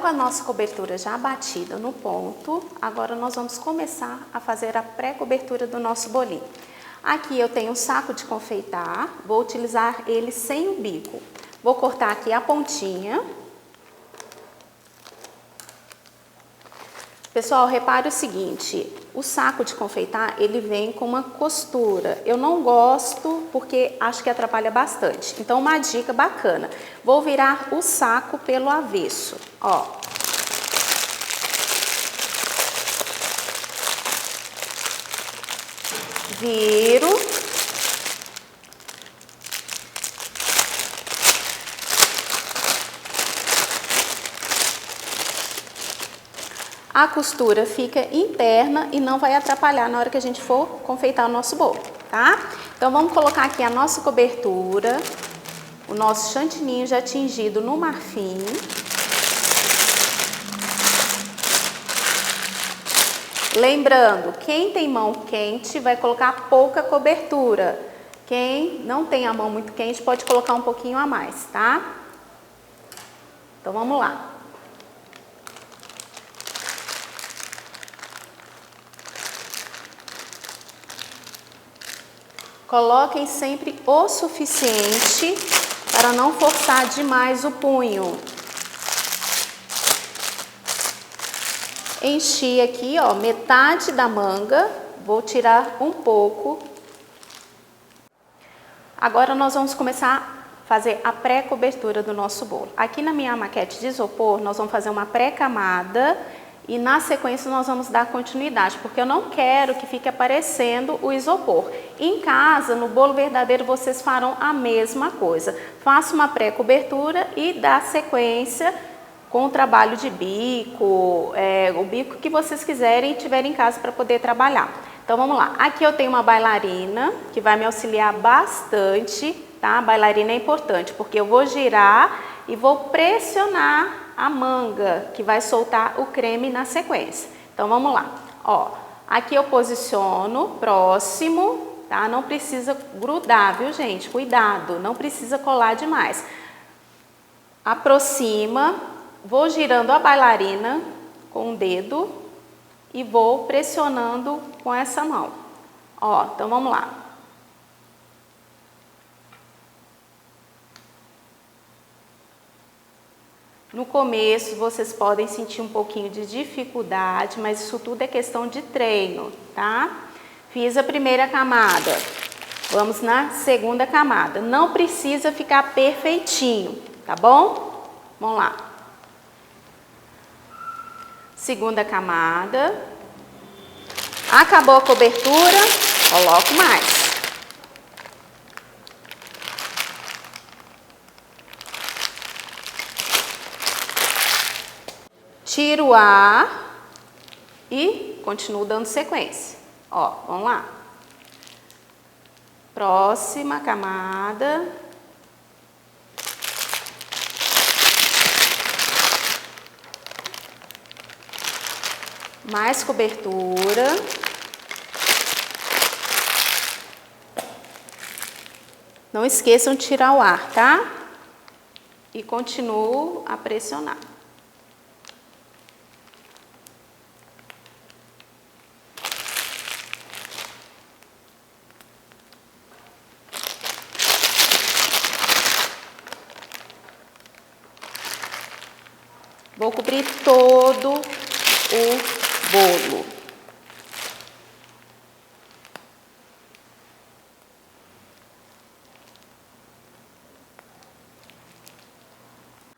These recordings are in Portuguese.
a nossa cobertura já batida no ponto, agora nós vamos começar a fazer a pré-cobertura do nosso bolinho. Aqui eu tenho um saco de confeitar, vou utilizar ele sem o bico. Vou cortar aqui a pontinha. Pessoal, repare o seguinte, o saco de confeitar, ele vem com uma costura. Eu não gosto porque acho que atrapalha bastante. Então, uma dica bacana. Vou virar o saco pelo avesso, ó. Viro. A costura fica interna e não vai atrapalhar na hora que a gente for confeitar o nosso bolo, tá? Então, vamos colocar aqui a nossa cobertura, o nosso chantininho já tingido no marfim. Lembrando, quem tem mão quente vai colocar pouca cobertura. Quem não tem a mão muito quente pode colocar um pouquinho a mais, tá? Então, vamos lá. Coloquem sempre o suficiente para não forçar demais o punho. Enchi aqui, ó, metade da manga. Vou tirar um pouco. Agora nós vamos começar a fazer a pré-cobertura do nosso bolo. Aqui na minha maquete de isopor, nós vamos fazer uma pré-camada. E na sequência nós vamos dar continuidade, porque eu não quero que fique aparecendo o isopor. Em casa, no bolo verdadeiro, vocês farão a mesma coisa. Faça uma pré-cobertura e dá sequência com o trabalho de bico, o bico que vocês quiserem e tiverem em casa para poder trabalhar. Então vamos lá. Aqui eu tenho uma bailarina que vai me auxiliar bastante, tá? A bailarina é importante, porque eu vou girar e vou pressionar a manga, que vai soltar o creme na sequência. Então, vamos lá. Ó, aqui eu posiciono próximo, tá? Não precisa grudar, viu, gente? Cuidado, não precisa colar demais. Aproxima, vou girando a bailarina com o dedo e vou pressionando com essa mão. Ó, então vamos lá. No começo, vocês podem sentir um pouquinho de dificuldade, mas isso tudo é questão de treino, tá? Fiz a primeira camada, vamos na segunda camada. Não precisa ficar perfeitinho, tá bom? Vamos lá. Segunda camada. Acabou a cobertura, coloco mais. Tiro o ar e continuo dando sequência. Ó, vamos lá. Próxima camada. Mais cobertura. Não esqueçam de tirar o ar, tá? E continuo a pressionar. Vou cobrir todo o bolo.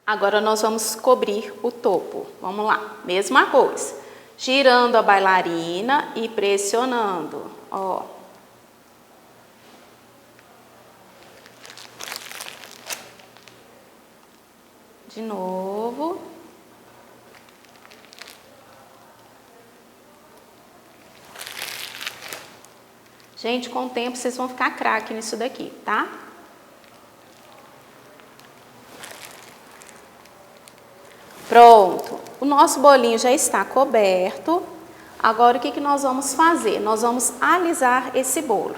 Agora nós vamos cobrir o topo. Vamos lá, mesma coisa. Girando a bailarina e pressionando, ó. De novo. Gente, com o tempo vocês vão ficar craque nisso daqui, tá? Pronto. O nosso bolinho já está coberto. Agora, o que que nós vamos fazer? Nós vamos alisar esse bolo.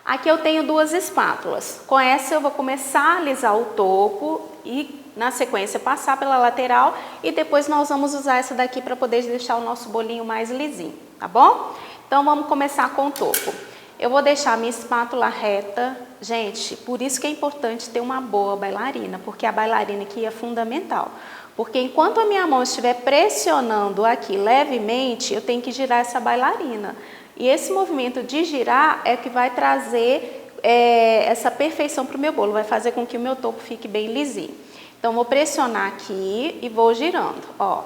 Aqui eu tenho duas espátulas. Com essa eu vou começar a alisar o topo e na sequência passar pela lateral e depois nós vamos usar essa daqui para poder deixar o nosso bolinho mais lisinho, tá bom? Então vamos começar com o topo. Eu vou deixar a minha espátula reta. Gente, por isso que é importante ter uma boa bailarina, porque a bailarina aqui é fundamental. Porque enquanto a minha mão estiver pressionando aqui levemente, eu tenho que girar essa bailarina. E esse movimento de girar é que vai trazer essa perfeição para o meu bolo, vai fazer com que o meu topo fique bem lisinho. Então, vou pressionar aqui e vou girando, ó.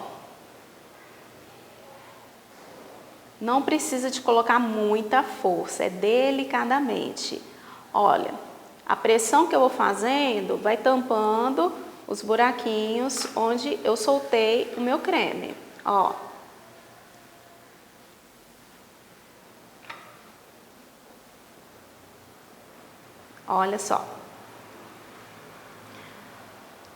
Não precisa de colocar muita força, é delicadamente. Olha, a pressão que eu vou fazendo vai tampando os buraquinhos onde eu soltei o meu creme, ó. Olha só.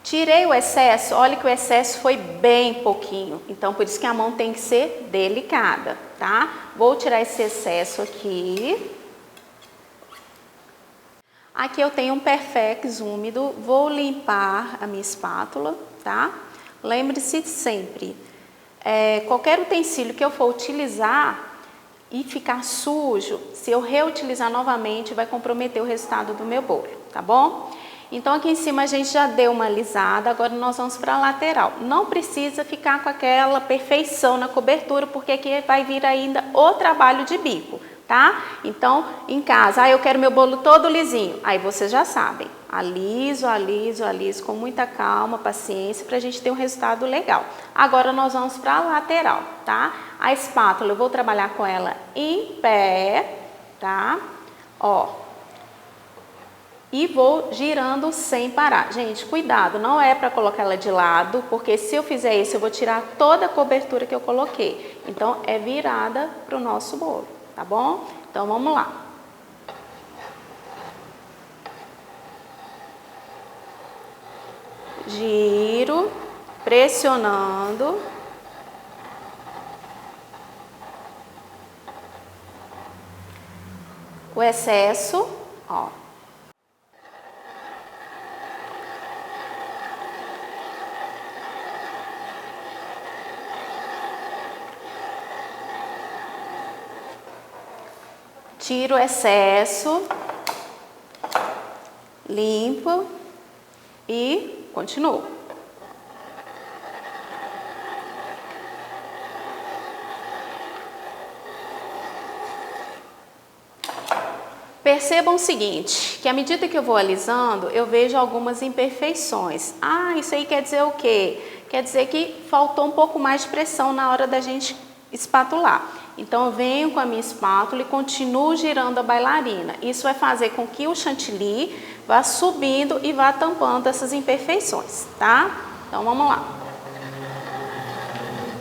Tirei o excesso, olha que o excesso foi bem pouquinho, então por isso que a mão tem que ser delicada, tá? Vou tirar esse excesso aqui. Aqui eu tenho um Perfex úmido, vou limpar a minha espátula, tá? Lembre-se sempre, qualquer utensílio que eu for utilizar e ficar sujo, se eu reutilizar novamente, vai comprometer o resultado do meu bolo, tá bom? Então, aqui em cima a gente já deu uma alisada, agora nós vamos para a lateral. Não precisa ficar com aquela perfeição na cobertura, porque aqui vai vir ainda o trabalho de bico, tá? Então, em casa, eu quero meu bolo todo lisinho. Aí vocês já sabem, aliso, aliso, aliso, com muita calma, paciência, para a gente ter um resultado legal. Agora nós vamos para a lateral, tá? A espátula, eu vou trabalhar com ela em pé, tá? Ó. E vou girando sem parar. Gente, cuidado, não é para colocar ela de lado, porque se eu fizer isso, eu vou tirar toda a cobertura que eu coloquei. Então, é virada para o nosso bolo, tá bom? Então, vamos lá. Giro, pressionando. O excesso, ó. Tiro o excesso, limpo e continuo. Percebam o seguinte, que à medida que eu vou alisando, eu vejo algumas imperfeições. Ah, isso aí quer dizer o quê? Quer dizer que faltou um pouco mais de pressão na hora da gente espatular. Então, eu venho com a minha espátula e continuo girando a bailarina. Isso vai fazer com que o chantilly vá subindo e vá tampando essas imperfeições, tá? Então, vamos lá.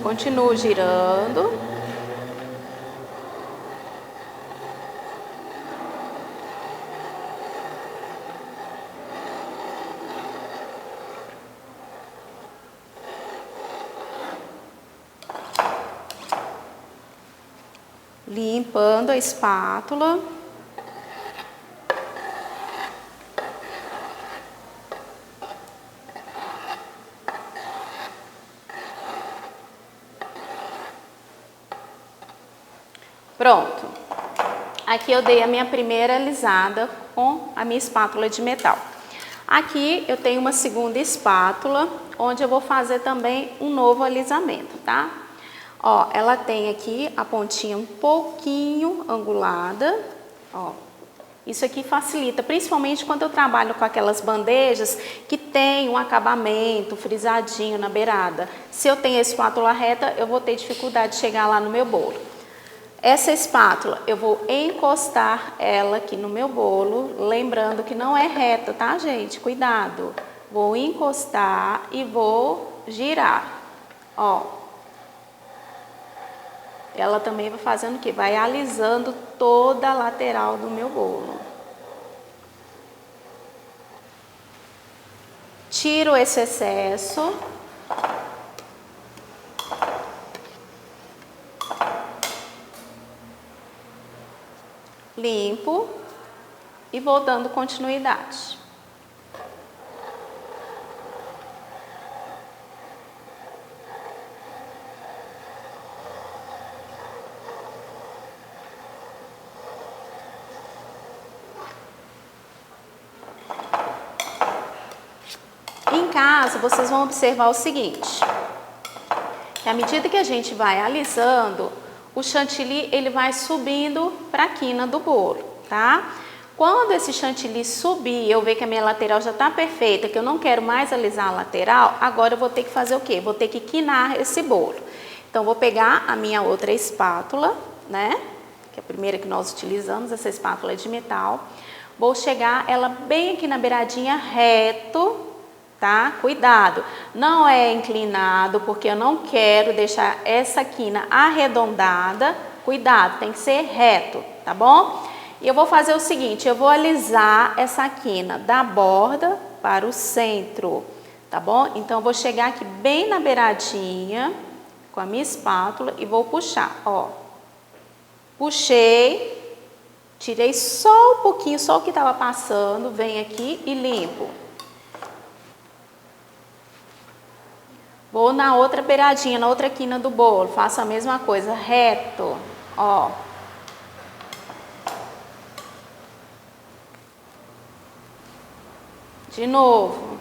Continuo girando. Limpando a espátula. Pronto. Aqui eu dei a minha primeira alisada com a minha espátula de metal. Aqui eu tenho uma segunda espátula, onde eu vou fazer também um novo alisamento, tá? Ó, ela tem aqui a pontinha um pouquinho angulada, ó. Isso aqui facilita, principalmente quando eu trabalho com aquelas bandejas que tem um acabamento frisadinho na beirada. Se eu tenho a espátula reta, eu vou ter dificuldade de chegar lá no meu bolo. Essa espátula, eu vou encostar ela aqui no meu bolo, lembrando que não é reta, tá, gente? Cuidado. Vou encostar e vou girar, ó. Ela também vai fazendo o quê? Vai alisando toda a lateral do meu bolo. Tiro esse excesso. Limpo e vou dando continuidade. casa, vocês vão observar o seguinte, que à medida que a gente vai alisando, o chantilly ele vai subindo para a quina do bolo, tá? Quando esse chantilly subir, eu ver que a minha lateral já está perfeita, que eu não quero mais alisar a lateral, agora eu vou ter que fazer o quê? Vou ter que quinar esse bolo. Então, vou pegar a minha outra espátula, né? Que é a primeira que nós utilizamos, essa espátula de metal. Vou chegar ela bem aqui na beiradinha reto, tá? Cuidado, não é inclinado, porque eu não quero deixar essa quina arredondada. Cuidado, tem que ser reto, tá bom? E eu vou fazer o seguinte, eu vou alisar essa quina da borda para o centro, tá bom? Então, eu vou chegar aqui bem na beiradinha com a minha espátula e vou puxar, ó. Puxei. Tirei só um pouquinho, só o que estava passando, venho aqui e limpo. Vou na outra beiradinha, na outra quina do bolo, faço a mesma coisa, reto, ó. De novo.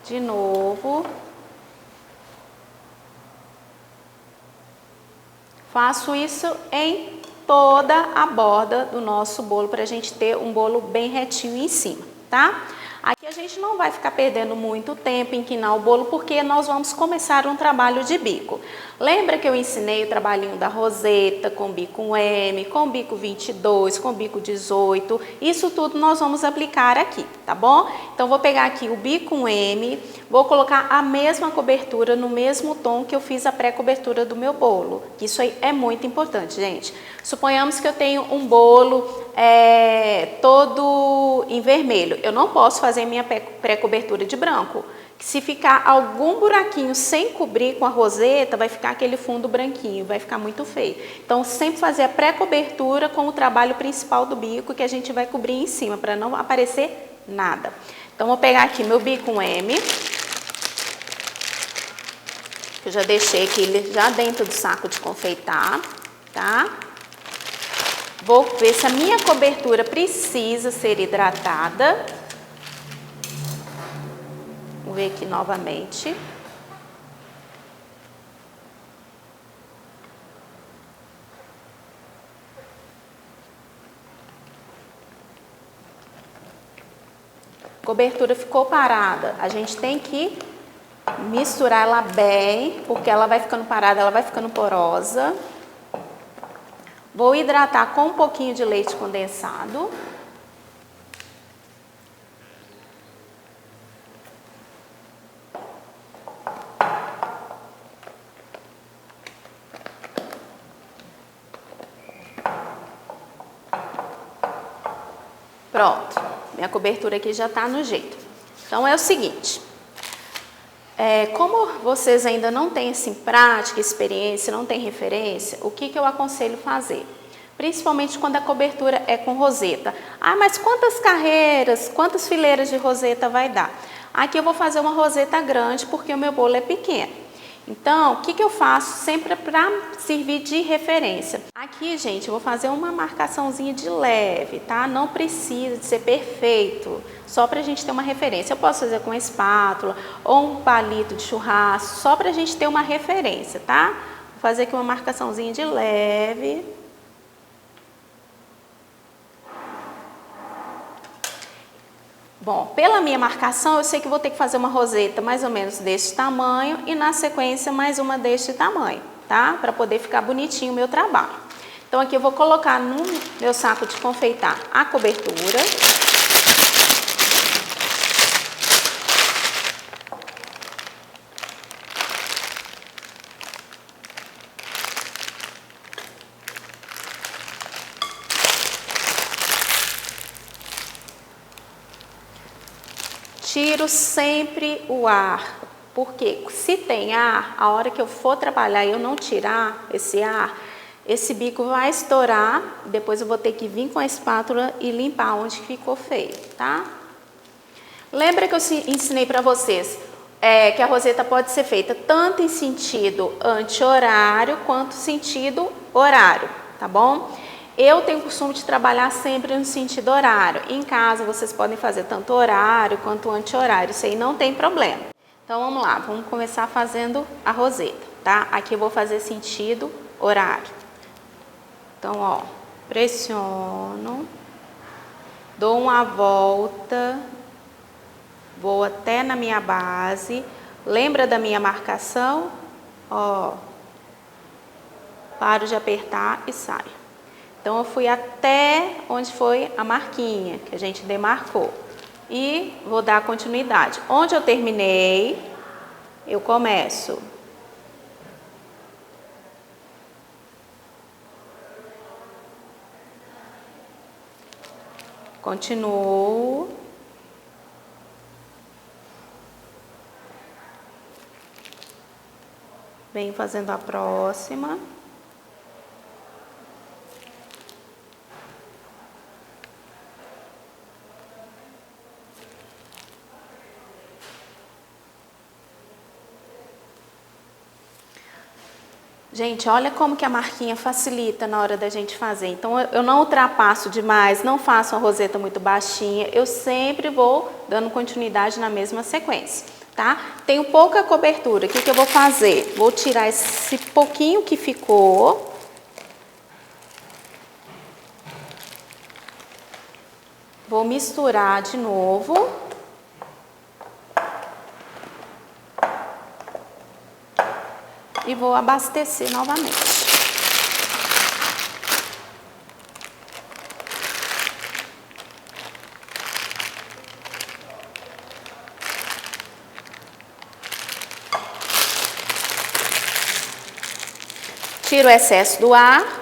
De novo. Faço isso em toda a borda do nosso bolo para a gente ter um bolo bem retinho em cima, tá? Aqui a gente não vai ficar perdendo muito tempo em quinar o bolo porque nós vamos começar um trabalho de bico. Lembra que eu ensinei o trabalhinho da roseta com bico M, com bico 22, com bico 18? Isso tudo nós vamos aplicar aqui, tá bom? Então, vou pegar aqui o bico M, vou colocar a mesma cobertura no mesmo tom que eu fiz a pré-cobertura do meu bolo. Isso aí é muito importante, gente. Suponhamos que eu tenho um bolo todo em vermelho. Eu não posso fazer minha pré-cobertura de branco. Se ficar algum buraquinho sem cobrir com a roseta, vai ficar aquele fundo branquinho, vai ficar muito feio. Então, sempre fazer a pré-cobertura com o trabalho principal do bico, que a gente vai cobrir em cima, para não aparecer nada. Então, vou pegar aqui meu bico M, que eu já deixei aqui já dentro do saco de confeitar, tá? Vou ver se a minha cobertura precisa ser hidratada. Vou ver aqui novamente. Cobertura ficou parada. A gente tem que misturar ela bem, porque ela vai ficando parada, ela vai ficando porosa. Vou hidratar com um pouquinho de leite condensado. Pronto, minha cobertura aqui já está no jeito. Então, é o seguinte, como vocês ainda não têm assim, prática, experiência, não têm referência, o que eu aconselho fazer? Principalmente quando a cobertura é com roseta. Ah, mas quantas carreiras, quantas fileiras de roseta vai dar? Aqui eu vou fazer uma roseta grande porque o meu bolo é pequeno. Então, o que eu faço sempre para servir de referência? Aqui, gente, eu vou fazer uma marcaçãozinha de leve, tá? Não precisa de ser perfeito, só para a gente ter uma referência. Eu posso fazer com uma espátula ou um palito de churrasco, só para a gente ter uma referência, tá? Vou fazer aqui uma marcaçãozinha de leve. Bom, pela minha marcação, eu sei que vou ter que fazer uma roseta mais ou menos deste tamanho e na sequência mais uma deste tamanho, tá? Para poder ficar bonitinho o meu trabalho. Então, aqui eu vou colocar no meu saco de confeitar a cobertura. Tiro sempre o ar, porque se tem ar, a hora que eu for trabalhar e eu não tirar esse ar, esse bico vai estourar, depois eu vou ter que vir com a espátula e limpar onde ficou feio, tá? Lembra que eu ensinei para vocês que a roseta pode ser feita tanto em sentido anti-horário quanto sentido horário, tá bom? Eu tenho o costume de trabalhar sempre no sentido horário. Em casa vocês podem fazer tanto horário quanto anti-horário, isso aí não tem problema. Então vamos lá, vamos começar fazendo a roseta, tá? Aqui eu vou fazer sentido horário. Então, ó, pressiono, dou uma volta, vou até na minha base, lembra da minha marcação? Ó, paro de apertar e saio. Então, eu fui até onde foi a marquinha que a gente demarcou e vou dar continuidade. Onde eu terminei, eu começo. Continuo. Venho fazendo a próxima. Gente, olha como que a marquinha facilita na hora da gente fazer. Então, eu não ultrapasso demais, não faço uma roseta muito baixinha. Eu sempre vou dando continuidade na mesma sequência, tá? Tenho pouca cobertura. O que eu vou fazer? Vou tirar esse pouquinho que ficou. Vou misturar de novo. E vou abastecer novamente. Tiro o excesso do ar.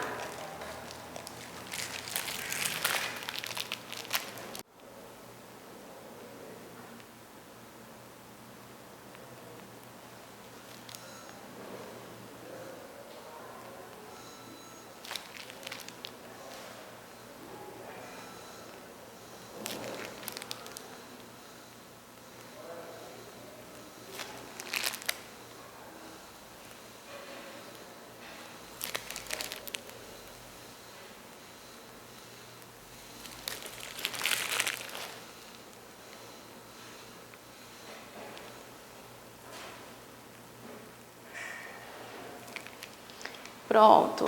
Pronto,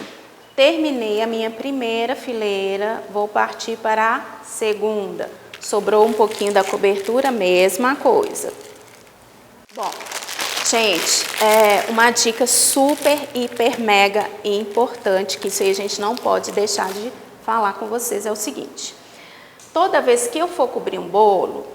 terminei a minha primeira fileira, vou partir para a segunda. Sobrou um pouquinho da cobertura, mesma coisa. Bom, gente, uma dica super, hiper, mega importante, que isso aí a gente não pode deixar de falar com vocês, é o seguinte. Toda vez que eu for cobrir um bolo,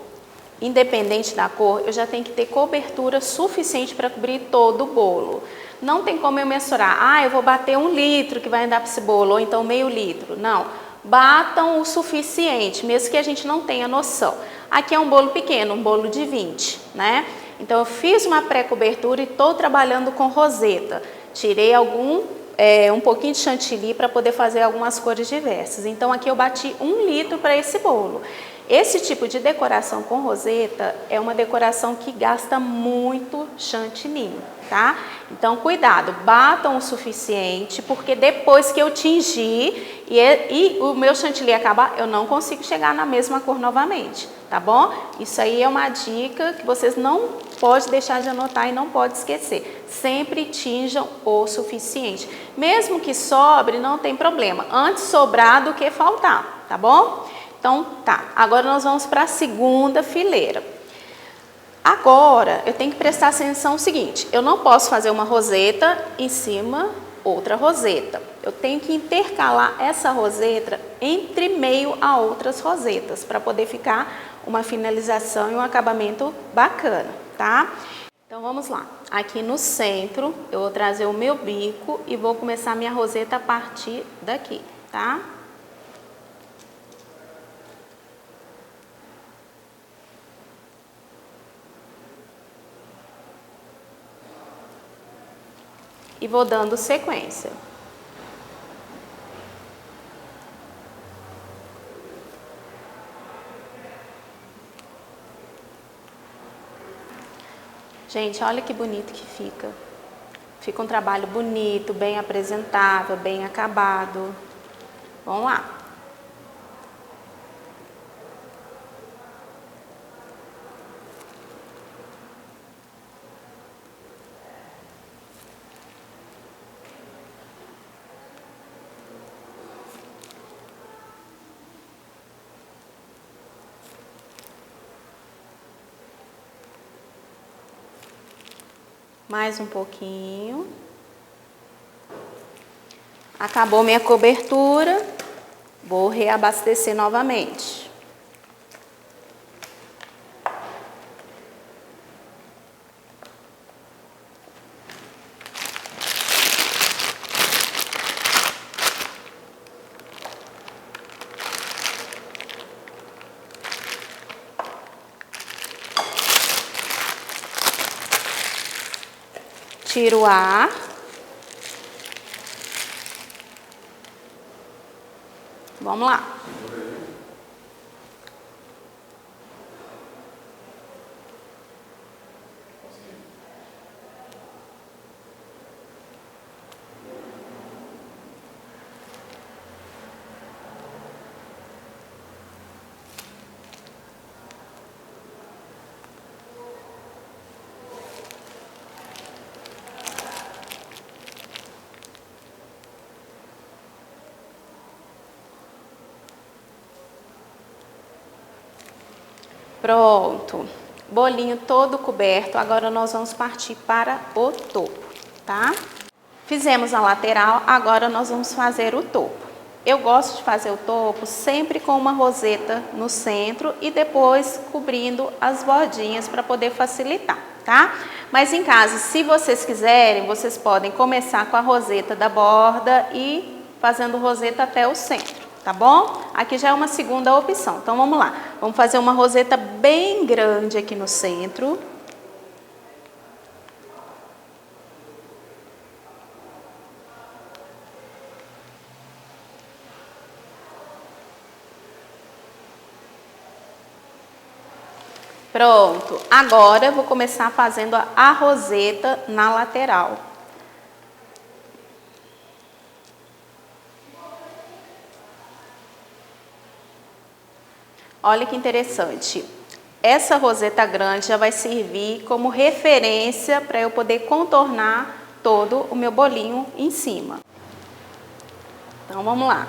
independente da cor, eu já tenho que ter cobertura suficiente para cobrir todo o bolo. Não tem como eu mensurar, eu vou bater 1 litro que vai dar para esse bolo, ou então meio litro. Não, batam o suficiente, mesmo que a gente não tenha noção. Aqui é um bolo pequeno, um bolo de 20, né? Então, eu fiz uma pré-cobertura e estou trabalhando com roseta. Tirei um pouquinho de chantilly para poder fazer algumas cores diversas. Então, aqui eu bati 1 litro para esse bolo. Esse tipo de decoração com roseta é uma decoração que gasta muito chantilly, tá? Então, cuidado, batam o suficiente, porque depois que eu tingir e o meu chantilly acabar, eu não consigo chegar na mesma cor novamente, tá bom? Isso aí é uma dica que vocês não podem deixar de anotar e não podem esquecer. Sempre tinjam o suficiente. Mesmo que sobre, não tem problema. Antes sobrar do que faltar, tá bom? Então, tá. Agora nós vamos para a segunda fileira. Agora, eu tenho que prestar atenção no seguinte, eu não posso fazer uma roseta em cima outra roseta. Eu tenho que intercalar essa roseta entre meio a outras rosetas, para poder ficar uma finalização e um acabamento bacana, tá? Então, vamos lá. Aqui no centro, eu vou trazer o meu bico e vou começar a minha roseta a partir daqui, tá? E vou dando sequência. Gente, olha que bonito que fica. Fica um trabalho bonito, bem apresentável, bem acabado. Vamos lá. Mais um pouquinho. Acabou minha cobertura. Vou reabastecer novamente. Tiro o ar. Vamos lá. Pronto, bolinho todo coberto, agora nós vamos partir para o topo, tá? Fizemos a lateral, agora nós vamos fazer o topo. Eu gosto de fazer o topo sempre com uma roseta no centro e depois cobrindo as bordinhas para poder facilitar, tá? Mas em casa, se vocês quiserem, vocês podem começar com a roseta da borda e fazendo roseta até o centro. Tá bom? Aqui já é uma segunda opção. Então, vamos lá. Vamos fazer uma roseta bem grande aqui no centro. Pronto. Agora, eu vou começar fazendo a roseta na lateral. Olha que interessante, essa roseta grande já vai servir como referência para eu poder contornar todo o meu bolinho em cima. Então, vamos lá.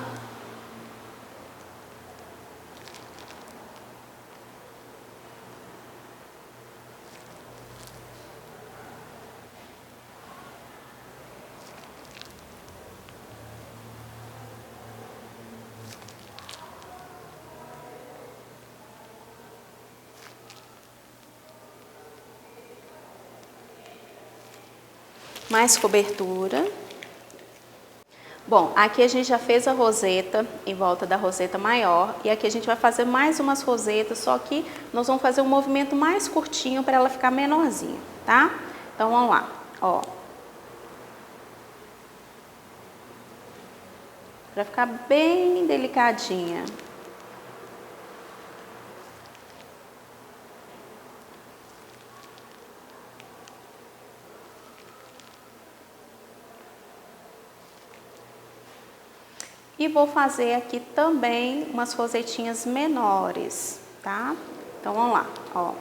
Mais cobertura. Bom, aqui a gente já fez a roseta em volta da roseta maior e aqui a gente vai fazer mais umas rosetas, só que nós vamos fazer um movimento mais curtinho para ela ficar menorzinha, tá? Então vamos lá, ó. Para ficar bem delicadinha. E vou fazer aqui também umas rosetinhas menores, tá? Então, vamos lá, ó.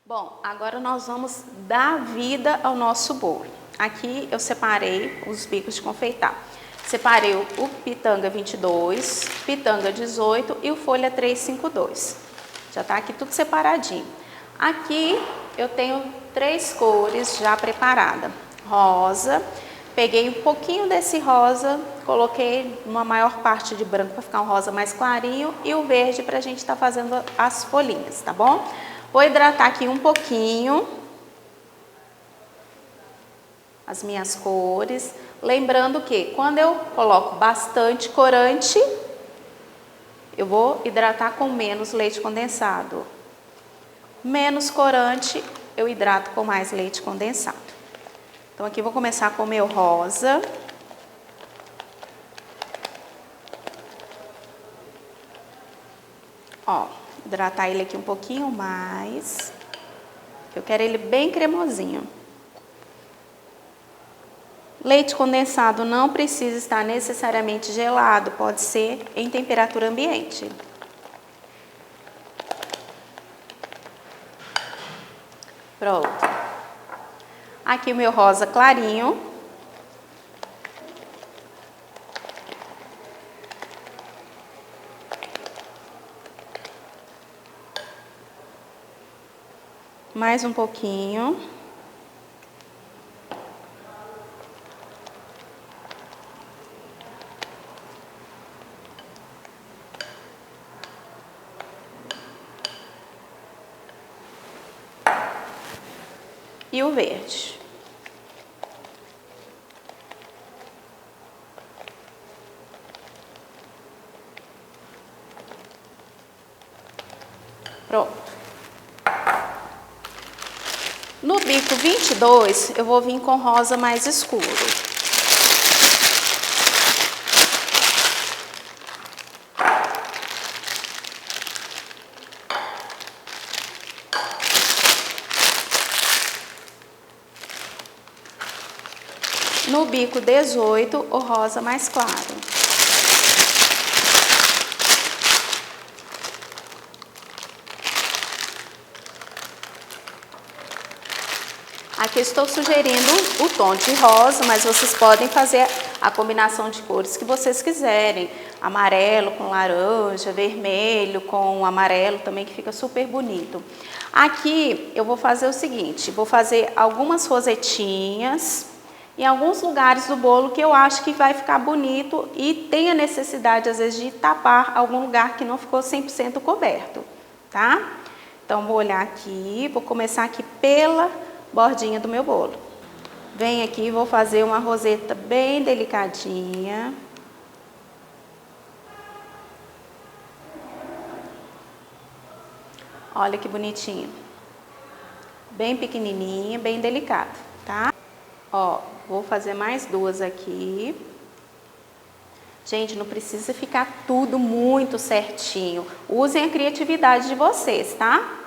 Bom, agora nós vamos dar vida ao nosso bolo. Aqui eu separei os bicos de confeitar. Separei o pitanga 22, pitanga 18 e o folha 352. Já tá aqui tudo separadinho. Aqui eu tenho 3 cores já preparada. Rosa, peguei um pouquinho desse rosa, coloquei uma maior parte de branco para ficar um rosa mais clarinho e o verde para a gente estar fazendo as folhinhas, tá bom? Vou hidratar aqui um pouquinho as minhas cores. Lembrando que quando eu coloco bastante corante, eu vou hidratar com menos leite condensado. Menos corante, eu hidrato com mais leite condensado. Então aqui eu vou começar com o meu rosa. Ó, hidratar ele aqui um pouquinho mais. Eu quero ele bem cremosinho. Leite condensado não precisa estar necessariamente gelado, pode ser em temperatura ambiente. Pronto. Aqui o meu rosa clarinho. Mais um pouquinho. E o verde. Pronto. No bico 22, eu vou vir com rosa mais escuro. No bico 18, o rosa mais claro. Aqui estou sugerindo o tom de rosa, mas vocês podem fazer a combinação de cores que vocês quiserem. Amarelo com laranja, vermelho com amarelo também, que fica super bonito. Aqui eu vou fazer o seguinte, vou fazer algumas rosetinhas em alguns lugares do bolo que eu acho que vai ficar bonito e tem a necessidade, às vezes, de tapar algum lugar que não ficou 100% coberto, tá? Então, vou olhar aqui, vou começar aqui pela bordinha do meu bolo. Venho aqui e vou fazer uma roseta bem delicadinha. Olha que bonitinho. Bem pequenininha, bem delicado, tá? Ó, vou fazer mais duas aqui. Gente, não precisa ficar tudo muito certinho. Usem a criatividade de vocês, tá?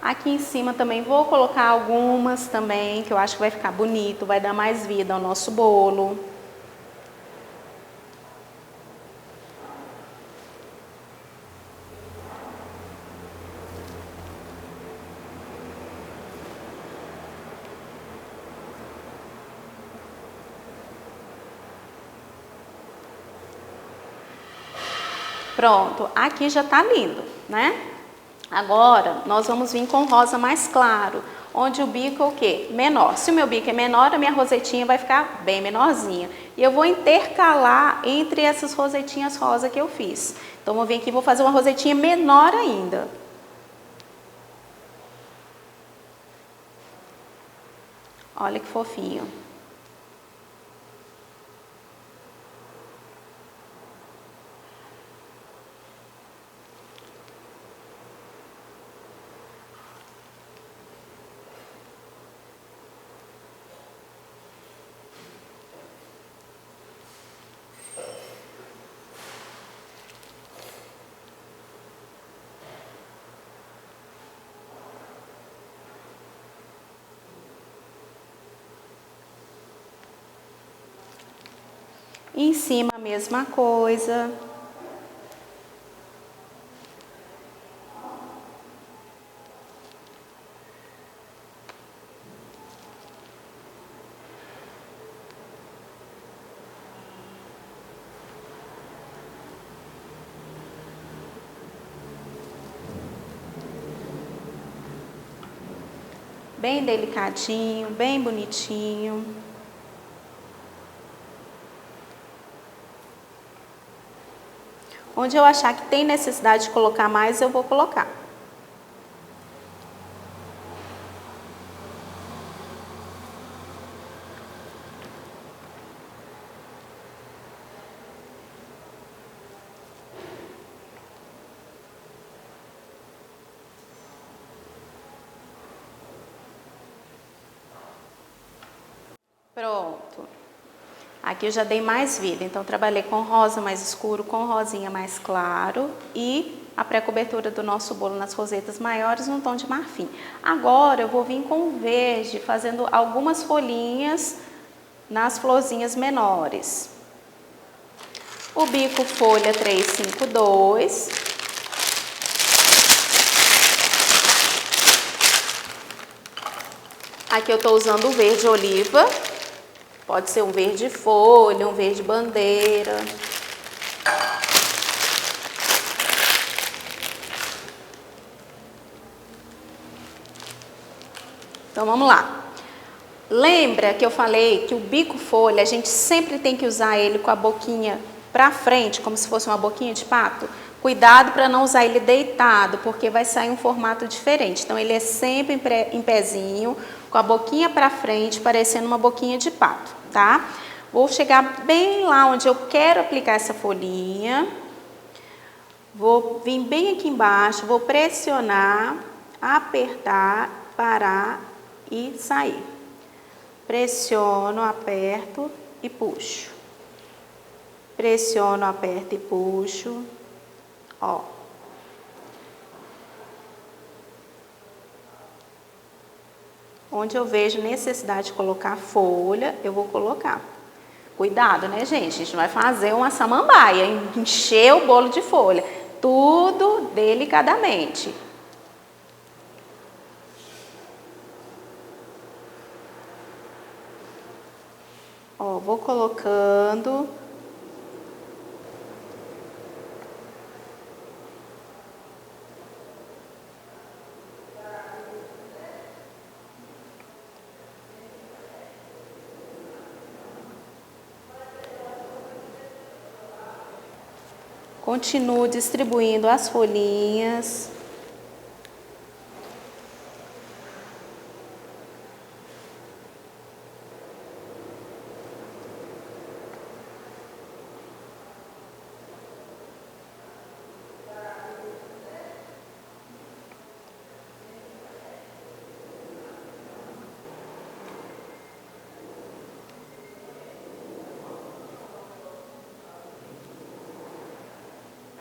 Aqui em cima também vou colocar algumas também, que eu acho que vai ficar bonito, vai dar mais vida ao nosso bolo. Pronto, aqui já tá lindo, né? Agora, nós vamos vir com rosa mais claro, onde o bico é o quê? Menor. Se o meu bico é menor, a minha rosetinha vai ficar bem menorzinha. E eu vou intercalar entre essas rosetinhas rosa que eu fiz. Então, vou vir aqui e vou fazer uma rosetinha menor ainda. Olha que fofinho. Em cima a mesma coisa. Bem delicadinho, bem bonitinho. Onde eu achar que tem necessidade de colocar mais, eu vou colocar. Pronto. Aqui eu já dei mais vida, então trabalhei com rosa mais escuro, com rosinha mais claro e a pré-cobertura do nosso bolo nas rosetas maiores no tom de marfim. Agora eu vou vir com verde, fazendo algumas folhinhas nas florzinhas menores. O bico folha 352. Aqui eu estou usando o verde oliva. Pode ser um verde folha, um verde bandeira. Então vamos lá. Lembra que eu falei que o bico folha, a gente sempre tem que usar ele com a boquinha para frente, como se fosse uma boquinha de pato? Cuidado para não usar ele deitado, porque vai sair um formato diferente. Então ele é sempre em pezinho, com a boquinha para frente, parecendo uma boquinha de pato, tá? Vou chegar bem lá onde eu quero aplicar essa folhinha. Vou vir bem aqui embaixo, vou pressionar, apertar, parar e sair. Pressiono, aperto e puxo. Pressiono, aperto e puxo. Ó. Onde eu vejo necessidade de colocar folha, eu vou colocar. Cuidado, né, gente? A gente não vai fazer uma samambaia, encher o bolo de folha. Tudo delicadamente. Ó, vou colocando. Continuo distribuindo as folhinhas.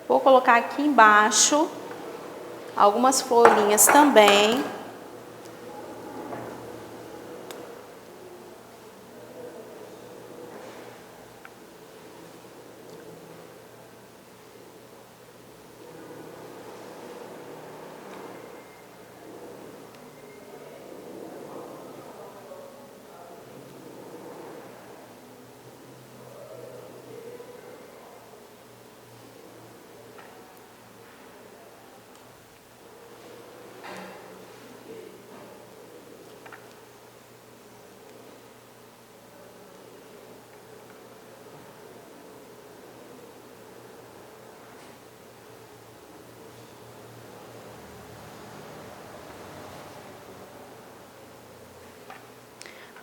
Vou colocar aqui embaixo algumas folhinhas também.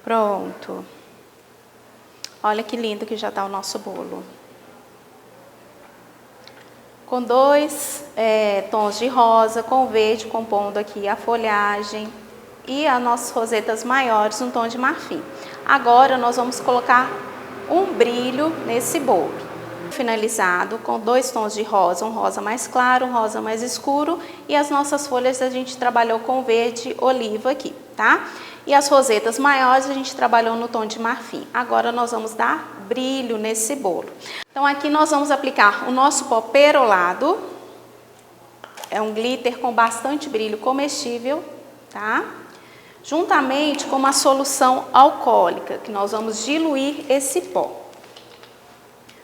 Pronto. Olha que lindo que já está o nosso bolo. Com dois tons de rosa, com verde, compondo aqui a folhagem e as nossas rosetas maiores no tom de marfim. Agora nós vamos colocar um brilho nesse bolo. Finalizado com dois tons de rosa, um rosa mais claro, um rosa mais escuro, e as nossas folhas a gente trabalhou com verde oliva aqui, tá? E as rosetas maiores a gente trabalhou no tom de marfim. Agora nós vamos dar brilho nesse bolo. Então aqui nós vamos aplicar o nosso pó perolado. É um glitter com bastante brilho comestível, tá? Juntamente com uma solução alcoólica, que nós vamos diluir esse pó.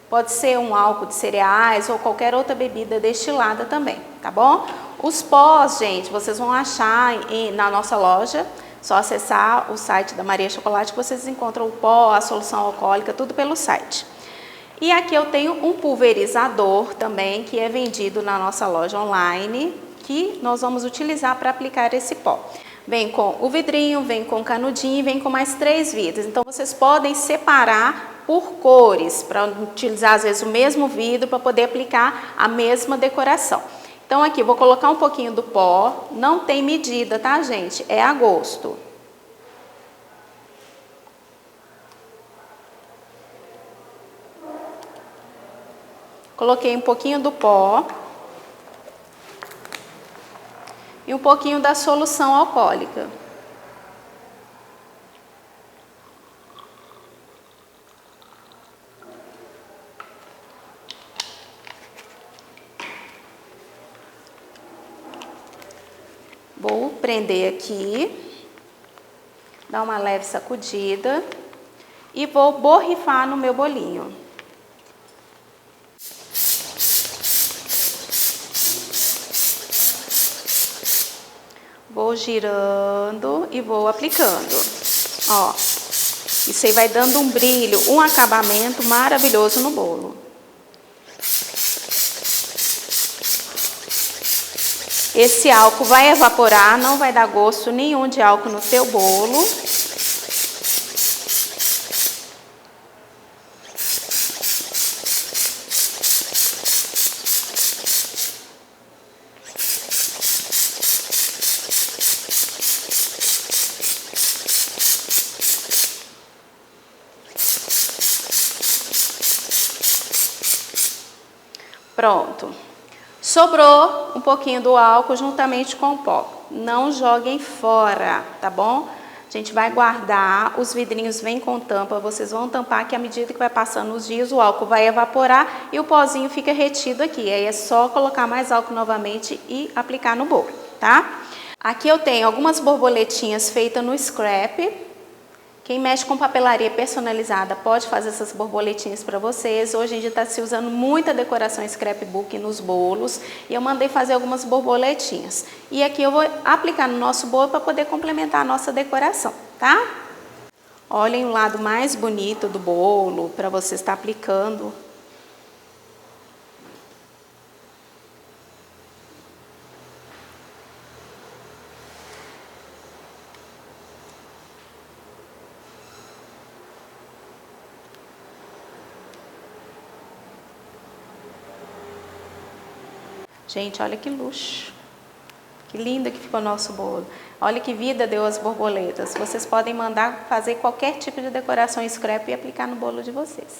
Pode ser um álcool de cereais ou qualquer outra bebida destilada também, tá bom? Os pós, gente, vocês vão achar na nossa loja. Só acessar o site da Maria Chocolate que vocês encontram o pó, a solução alcoólica, tudo pelo site. E aqui eu tenho um pulverizador também, que é vendido na nossa loja online, que nós vamos utilizar para aplicar esse pó. Vem com o vidrinho, vem com o canudinho e vem com mais 3 vidros. Então, vocês podem separar por cores, para utilizar às vezes o mesmo vidro, para poder aplicar a mesma decoração. Então, aqui eu vou colocar um pouquinho do pó, não tem medida, tá, gente? É a gosto. Coloquei um pouquinho do pó e um pouquinho da solução alcoólica. Vou prender aqui, dar uma leve sacudida e vou borrifar no meu bolinho. Vou girando e vou aplicando. Ó, isso aí vai dando um brilho, um acabamento maravilhoso no bolo. Esse álcool vai evaporar, não vai dar gosto nenhum de álcool no teu bolo. Pronto. Sobrou um pouquinho do álcool juntamente com o pó. Não joguem fora, tá bom? A gente vai guardar, os vidrinhos vêm com tampa, vocês vão tampar que à medida que vai passando os dias o álcool vai evaporar e o pozinho fica retido aqui. Aí é só colocar mais álcool novamente e aplicar no bolo, tá? Aqui eu tenho algumas borboletinhas feitas no scrap. Quem mexe com papelaria personalizada pode fazer essas borboletinhas para vocês. Hoje em dia está se usando muita decoração scrapbook nos bolos. E eu mandei fazer algumas borboletinhas. E aqui eu vou aplicar no nosso bolo para poder complementar a nossa decoração, tá? Olhem o lado mais bonito do bolo para você estar aplicando. Gente, olha que luxo. Que lindo que ficou o nosso bolo. Olha que vida deu as borboletas. Vocês podem mandar fazer qualquer tipo de decoração scrap e aplicar no bolo de vocês.